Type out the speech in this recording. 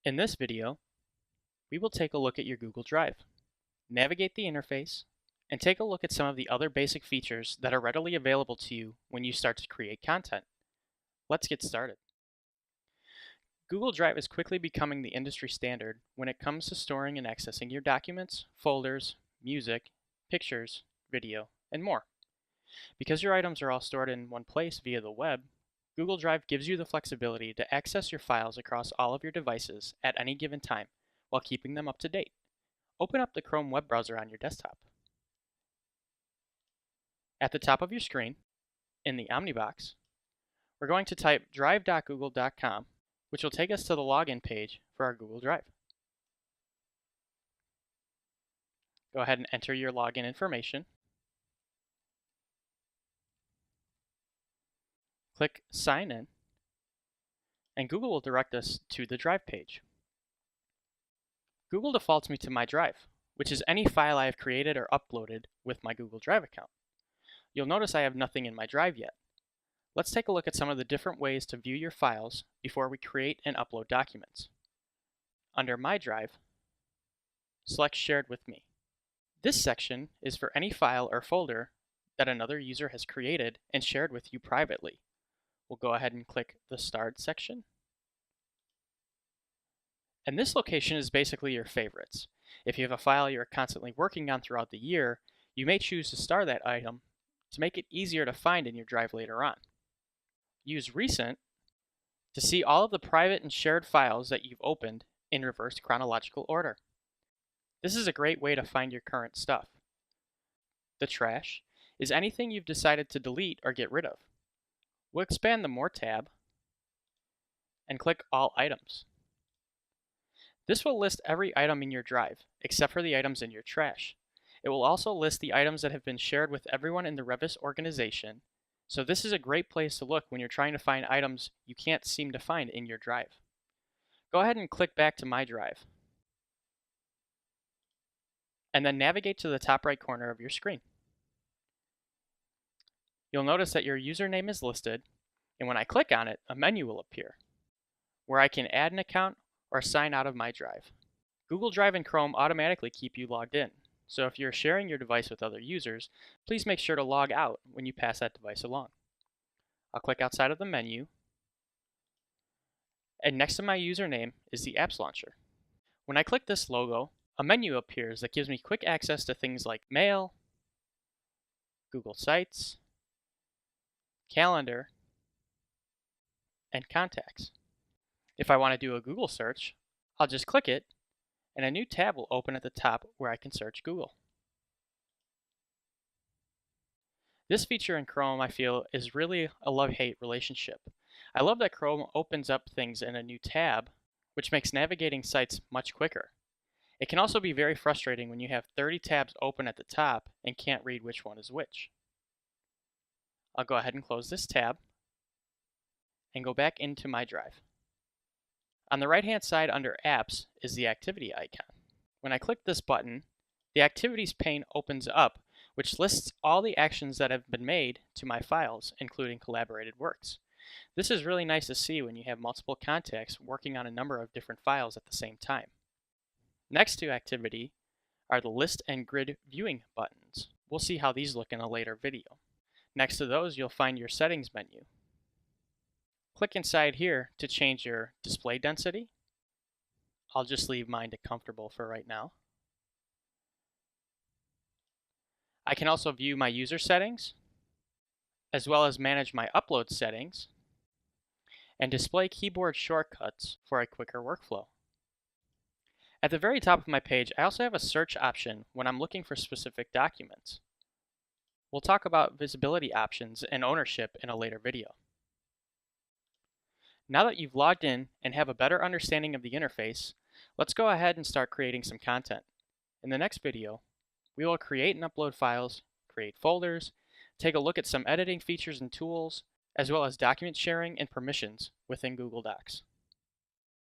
In this video, we will take a look at your Google Drive, navigate the interface, and take a look at some of the other basic features that are readily available to you when you start to create content. Let's get started. Google Drive is quickly becoming the industry standard when it comes to storing and accessing your documents, folders, music, pictures, video, and more. Because your items are all stored in one place via the web, Google Drive gives you the flexibility to access your files across all of your devices at any given time while keeping them up to date. Open up the Chrome web browser on your desktop. At the top of your screen, in the Omnibox, we're going to type drive.google.com, which will take us to the login page for our Google Drive. Go ahead and enter your login information. Click Sign In, and Google will direct us to the Drive page. Google defaults me to my Drive, which is any file I have created or uploaded with my Google Drive account. You'll notice I have nothing in my Drive yet. Let's take a look at some of the different ways to view your files before we create and upload documents. Under My Drive, select Shared with Me. This section is for any file or folder that another user has created and shared with you privately. We'll go ahead and click the Starred section. And this location is basically your favorites. If you have a file you're constantly working on throughout the year, you may choose to star that item to make it easier to find in your Drive later on. Use Recent to see all of the private and shared files that you've opened in reverse chronological order. This is a great way to find your current stuff. The Trash is anything you've decided to delete or get rid of. We'll expand the More tab and click All Items. This will list every item in your Drive, except for the items in your Trash. It will also list the items that have been shared with everyone in the Revis organization, so this is a great place to look when you're trying to find items you can't seem to find in your Drive. Go ahead and click back to My Drive, and then navigate to the top right corner of your screen. You'll notice that your username is listed, and when I click on it, a menu will appear where I can add an account or sign out of My Drive. Google Drive and Chrome automatically keep you logged in, so if you're sharing your device with other users, please make sure to log out when you pass that device along. I'll click outside of the menu, and next to my username is the Apps Launcher. When I click this logo, a menu appears that gives me quick access to things like Mail, Google Sites, Calendar, and Contacts. If I want to do a Google search, I'll just click it, and a new tab will open at the top where I can search Google. This feature in Chrome, I feel, is really a love-hate relationship. I love that Chrome opens up things in a new tab, which makes navigating sites much quicker. It can also be very frustrating when you have 30 tabs open at the top and can't read which one is which. I'll go ahead and close this tab and go back into My Drive. On the right-hand side under Apps is the Activity icon. When I click this button, the Activities pane opens up, which lists all the actions that have been made to my files, including collaborated works. This is really nice to see when you have multiple contacts working on a number of different files at the same time. Next to Activity are the List and Grid viewing buttons. We'll see how these look in a later video. Next to those, you'll find your Settings menu. Click inside here to change your display density. I'll just leave mine to comfortable for right now. I can also view my user settings, as well as manage my upload settings, and display keyboard shortcuts for a quicker workflow. At the very top of my page, I also have a search option when I'm looking for specific documents. We'll talk about visibility options and ownership in a later video. Now that you've logged in and have a better understanding of the interface, let's go ahead and start creating some content. In the next video, we will create and upload files, create folders, take a look at some editing features and tools, as well as document sharing and permissions within Google Docs.